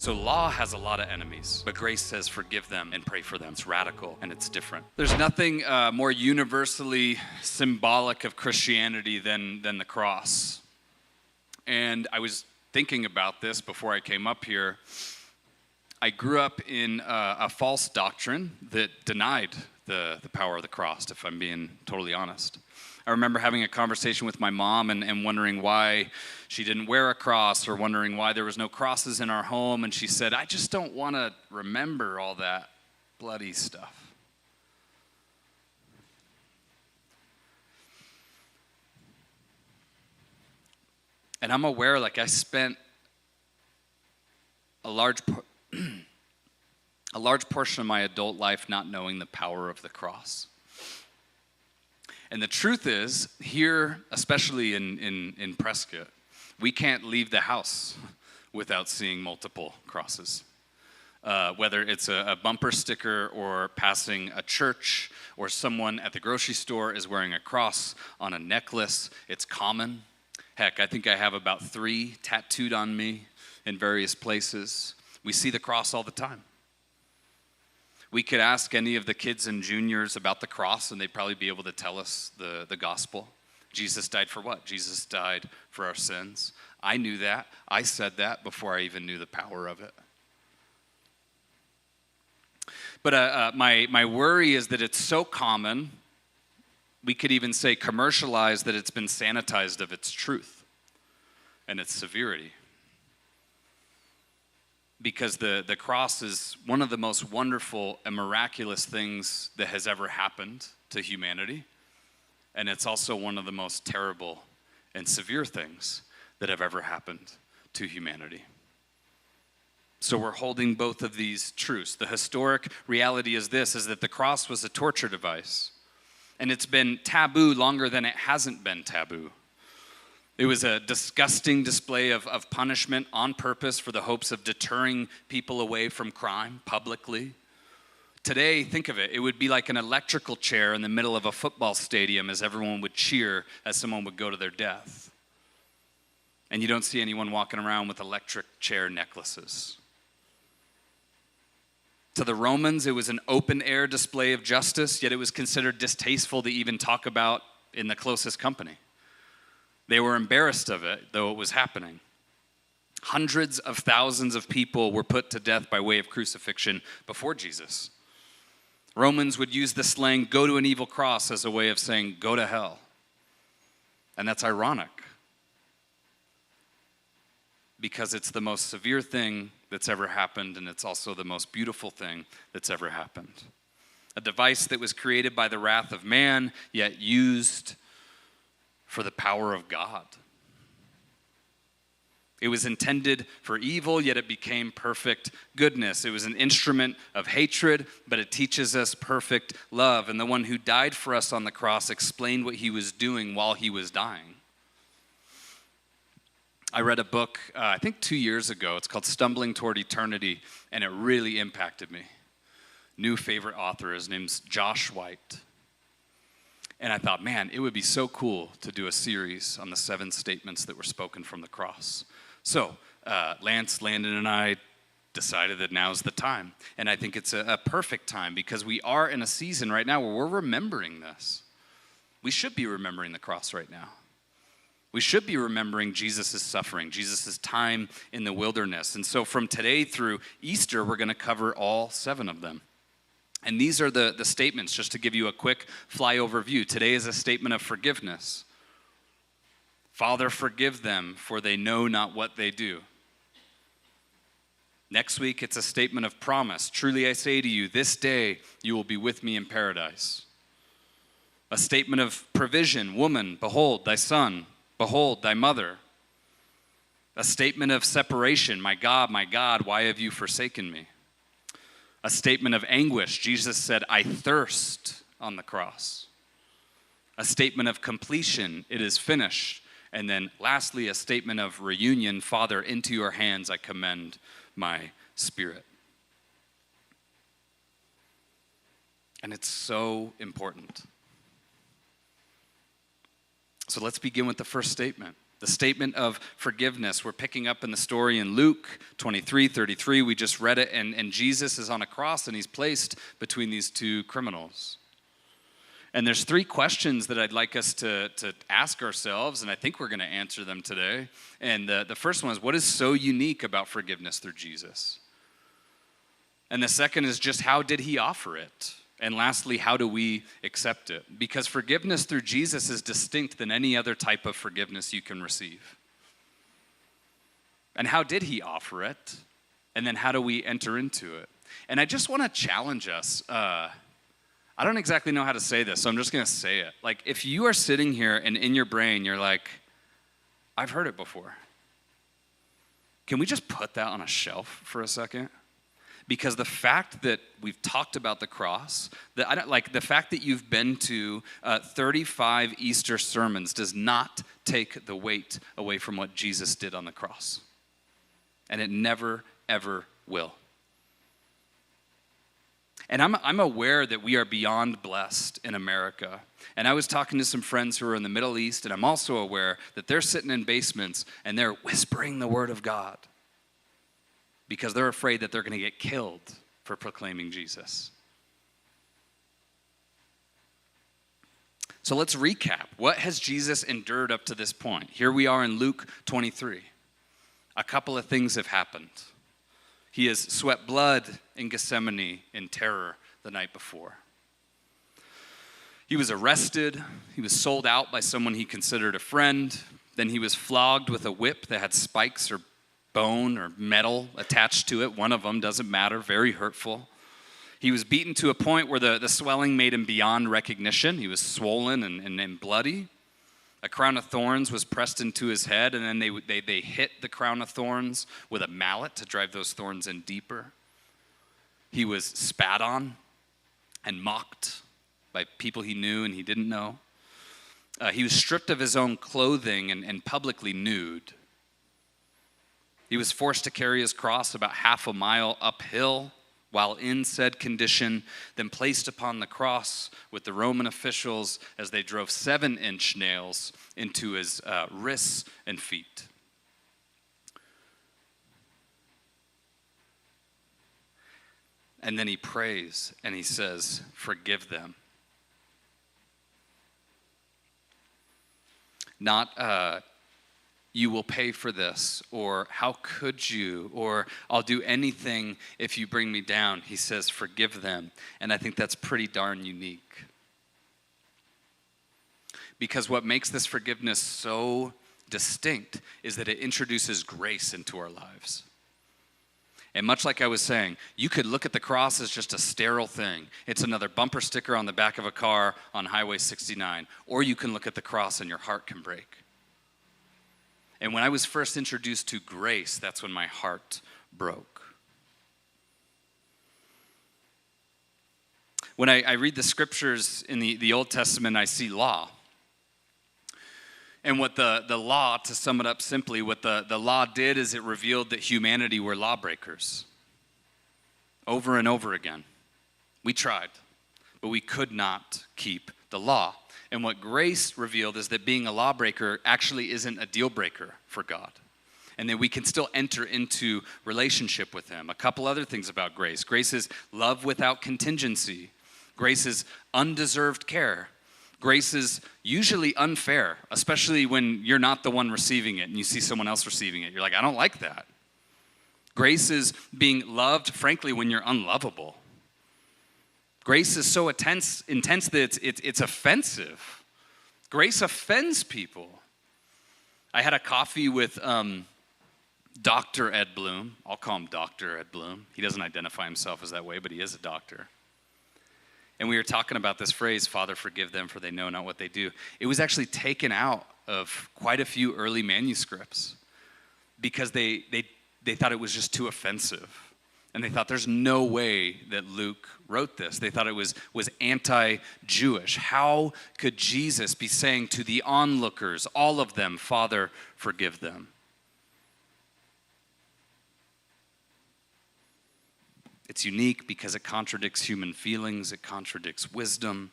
So law has a lot of enemies, but grace says forgive them and pray for them. It's radical and it's different. There's nothing more universally symbolic of Christianity than the cross. And I was thinking about this before I came up here. I grew up in a false doctrine that denied the power of the cross, if I'm being totally honest. I remember having a conversation with my mom and wondering why she didn't wear a cross, or wondering why there was no crosses in our home. And she said, I just don't want to remember all that bloody stuff. And I'm aware, I spent a large portion of my adult life not knowing the power of the cross. And the truth is, here, especially in Prescott, we can't leave the house without seeing multiple crosses. Whether it's a bumper sticker or passing a church, or someone at the grocery store is wearing a cross on a necklace, it's common. Heck, I think I have about 3 tattooed on me in various places. We see the cross all the time. We could ask any of the kids and juniors about the cross, and they'd probably be able to tell us the gospel. Jesus died for what? Jesus died for our sins. I knew that. I said that before I even knew the power of it. But my worry is that it's so common, we could even say commercialized, that it's been sanitized of its truth and its severity. Because the cross is one of the most wonderful and miraculous things that has ever happened to humanity. And it's also one of the most terrible and severe things that have ever happened to humanity. So we're holding both of these truths. The historic reality is that the cross was a torture device. And it's been taboo longer than it hasn't been taboo. It was a disgusting display of punishment on purpose for the hopes of deterring people away from crime publicly. Today, think of it, it would be like an electrical chair in the middle of a football stadium as everyone would cheer as someone would go to their death. And you don't see anyone walking around with electric chair necklaces. To the Romans, it was an open-air display of justice, yet it was considered distasteful to even talk about in the closest company. They were embarrassed of it, though it was happening. Hundreds of thousands of people were put to death by way of crucifixion before Jesus. Romans would use the slang, go to an evil cross, as a way of saying, go to hell. And that's ironic, because it's the most severe thing that's ever happened, and it's also the most beautiful thing that's ever happened. A device that was created by the wrath of man, yet used for the power of God. It was intended for evil, yet it became perfect goodness. It was an instrument of hatred, but it teaches us perfect love. And the one who died for us on the cross explained what he was doing while he was dying. I read a book, I think 2 years ago. It's called Stumbling Toward Eternity, and it really impacted me. New favorite author, his name's Josh White. And I thought, man, it would be so cool to do a series on the 7 statements that were spoken from the cross. So Lance, Landon, and I decided that now's the time. And I think it's a perfect time, because we are in a season right now where we're remembering this. We should be remembering the cross right now. We should be remembering Jesus' suffering, Jesus' time in the wilderness. And so from today through Easter, we're going to cover all 7 of them. And these are the statements, just to give you a quick flyover view. Today is a statement of forgiveness. Father, forgive them, for they know not what they do. Next week, it's a statement of promise. Truly I say to you, this day you will be with me in paradise. A statement of provision. Woman, behold thy son. Behold thy mother. A statement of separation. My God, why have you forsaken me? A statement of anguish. Jesus said, I thirst, on the cross. A statement of completion. It is finished. And then lastly, a statement of reunion. Father, into your hands I commend my spirit. And it's so important. So let's begin with the first statement. The statement of forgiveness. We're picking up in the story in Luke 23:33. We just read it, and Jesus is on a cross, and he's placed between these two criminals. And there's three questions that I'd like us to ask ourselves, and I think we're going to answer them today. And the first one is, what is so unique about forgiveness through Jesus? And the second is just, how did he offer it? And lastly, how do we accept it? Because forgiveness through Jesus is distinct than any other type of forgiveness you can receive. And how did he offer it? And then how do we enter into it? And I just want to challenge us. I don't exactly know how to say this, so I'm just going to say it. Like, if you are sitting here and in your brain, you're like, I've heard it before. Can we just put that on a shelf for a second? Because the fact that we've talked about the cross, the fact that you've been to 35 Easter sermons does not take the weight away from what Jesus did on the cross. And it never, ever will. And I'm aware that we are beyond blessed in America. And I was talking to some friends who are in the Middle East, and I'm also aware that they're sitting in basements and they're whispering the word of God, because they're afraid that they're going to get killed for proclaiming Jesus. So let's recap. What has Jesus endured up to this point? Here we are in Luke 23. A couple of things have happened. He has sweat blood in Gethsemane in terror the night before. He was arrested. He was sold out by someone he considered a friend. Then he was flogged with a whip that had spikes or bone or metal attached to it. One of them, doesn't matter, very hurtful. He was beaten to a point where the swelling made him beyond recognition. He was swollen and bloody. A crown of thorns was pressed into his head, and then they hit the crown of thorns with a mallet to drive those thorns in deeper. He was spat on and mocked by people he knew and he didn't know. He was stripped of his own clothing and publicly nude. He was forced to carry his cross about half a mile uphill while in said condition, then placed upon the cross with the Roman officials as they drove 7-inch nails into his wrists and feet. And then he prays and he says, "Forgive them." Not, "You will pay for this," or "How could you?" or "I'll do anything if you bring me down." He says, "Forgive them." And I think that's pretty darn unique. Because what makes this forgiveness so distinct is that it introduces grace into our lives. And much like I was saying, you could look at the cross as just a sterile thing. It's another bumper sticker on the back of a car on Highway 69. Or you can look at the cross and your heart can break. And when I was first introduced to grace, that's when my heart broke. When I read the scriptures in the Old Testament, I see law. And what the law, to sum it up simply, what the law did is it revealed that humanity were lawbreakers. Over and over again. We tried, but we could not keep the law. And what grace revealed is that being a lawbreaker actually isn't a deal breaker for God. And that we can still enter into relationship with him. A couple other things about grace. Grace is love without contingency. Grace is undeserved care. Grace is usually unfair, especially when you're not the one receiving it and you see someone else receiving it. You're like, I don't like that. Grace is being loved, frankly, when you're unlovable. Grace is so intense that it's offensive. Grace offends people. I had a coffee with Dr. Ed Bloom. I'll call him Dr. Ed Bloom. He doesn't identify himself as that way, but he is a doctor. And we were talking about this phrase, "Father, forgive them, for they know not what they do." It was actually taken out of quite a few early manuscripts because they thought it was just too offensive. And they thought there's no way that Luke wrote this. They thought it was anti-Jewish. How could Jesus be saying to the onlookers, all of them, "Father, forgive them"? It's unique because it contradicts human feelings, it contradicts wisdom,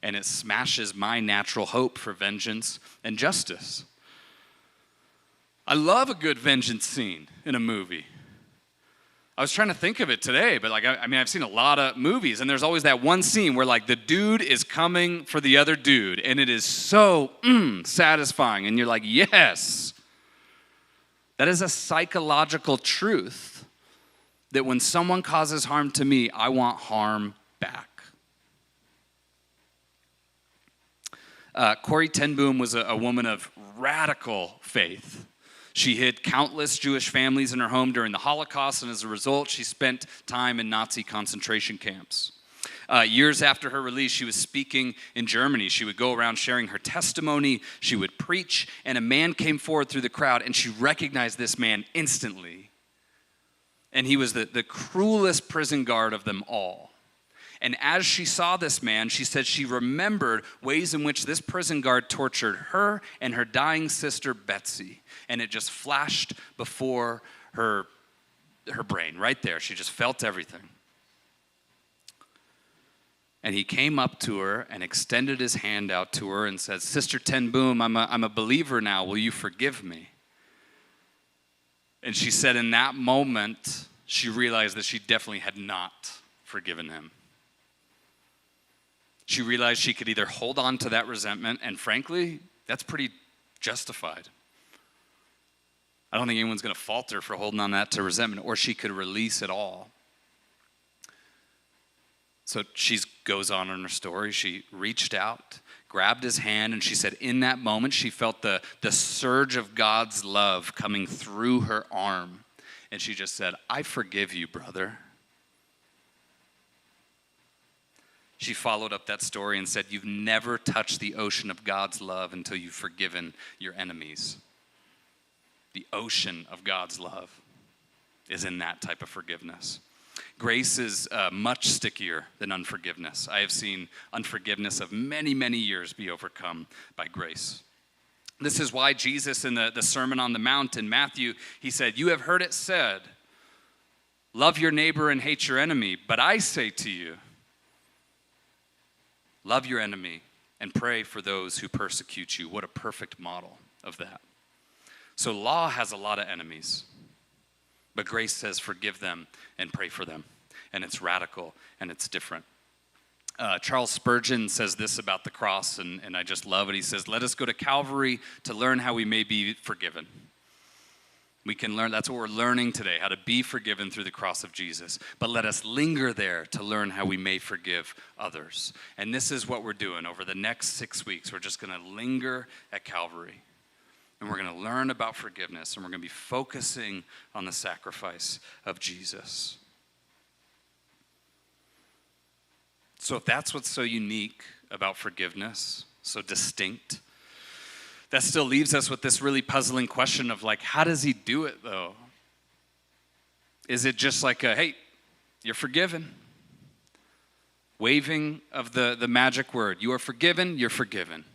and it smashes my natural hope for vengeance and justice. I love a good vengeance scene in a movie. I was trying to think of it today, but I've seen a lot of movies, and there's always that one scene where the dude is coming for the other dude, and it is so satisfying, and you're like, yes. That is a psychological truth that when someone causes harm to me, I want harm back. Corrie ten Boom was a woman of radical faith. She hid countless Jewish families in her home during the Holocaust, and as a result, she spent time in Nazi concentration camps. Years after her release, she was speaking in Germany. She would go around sharing her testimony. She would preach, and a man came forward through the crowd, and she recognized this man instantly. And he was the cruelest prison guard of them all. And as she saw this man, she said she remembered ways in which this prison guard tortured her and her dying sister, Betsy. And it just flashed before her brain right there. She just felt everything. And he came up to her and extended his hand out to her and said, Sister ten Boom, I'm a believer now. Will you forgive me? And she said in that moment, she realized that she definitely had not forgiven him. She realized she could either hold on to that resentment, and frankly, that's pretty justified. I don't think anyone's going to fault her for holding on that to resentment, or she could release it all. So she goes on in her story. She reached out, grabbed his hand, and she said in that moment, she felt the surge of God's love coming through her arm. And she just said, I forgive you, brother. She followed up that story and said, you've never touched the ocean of God's love until you've forgiven your enemies. The ocean of God's love is in that type of forgiveness. Grace is much stickier than unforgiveness. I have seen unforgiveness of many, many years be overcome by grace. This is why Jesus in the Sermon on the Mount in Matthew, he said, you have heard it said, love your neighbor and hate your enemy. But I say to you, love your enemy and pray for those who persecute you. What a perfect model of that. So law has a lot of enemies, but grace says forgive them and pray for them. And it's radical and it's different. Charles Spurgeon says this about the cross, and I just love it. He says, let us go to Calvary to learn how we may be forgiven. We can learn, that's what we're learning today, how to be forgiven through the cross of Jesus. But let us linger there to learn how we may forgive others. And this is what we're doing over the next 6 weeks. We're just going to linger at Calvary. And we're going to learn about forgiveness. And we're going to be focusing on the sacrifice of Jesus. So if that's what's so unique about forgiveness, so distinct, that still leaves us with this really puzzling question of how does he do it though? Is it just hey, you're forgiven? Waving of the magic word. You are forgiven, you're forgiven.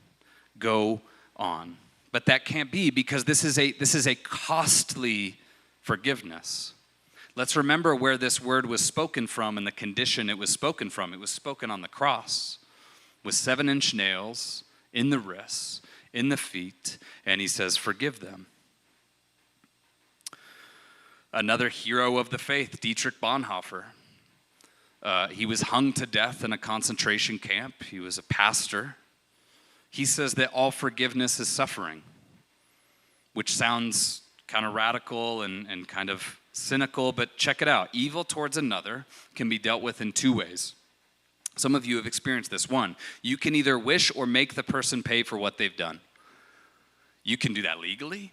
Go on. But that can't be, because this is a costly forgiveness. Let's remember where this word was spoken from and the condition it was spoken from. It was spoken on the cross with 7-inch nails in the wrists, in the feet, and he says, forgive them. Another hero of the faith, Dietrich Bonhoeffer. He was hung to death in a concentration camp. He was a pastor. He says that all forgiveness is suffering, which sounds kind of radical and kind of cynical, but check it out. Evil towards another can be dealt with in 2 ways. Some of you have experienced this. One, you can either wish or make the person pay for what they've done. You can do that legally.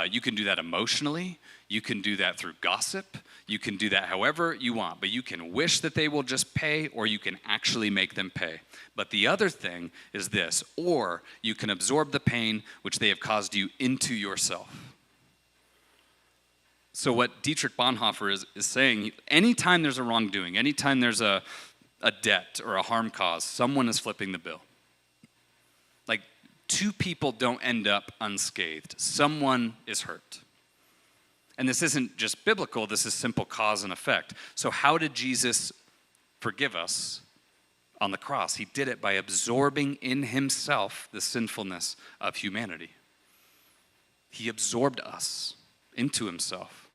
You can do that emotionally. You can do that through gossip. You can do that however you want. But you can wish that they will just pay, or you can actually make them pay. But the other thing is this, or you can absorb the pain which they have caused you into yourself. So what Dietrich Bonhoeffer is saying, anytime there's a wrongdoing, anytime there's a debt or a harm cause, someone is flipping the bill. 2 people don't end up unscathed. Someone is hurt. And this isn't just biblical, this is simple cause and effect. So how did Jesus forgive us on the cross? He did it by absorbing in himself the sinfulness of humanity. He absorbed us into himself.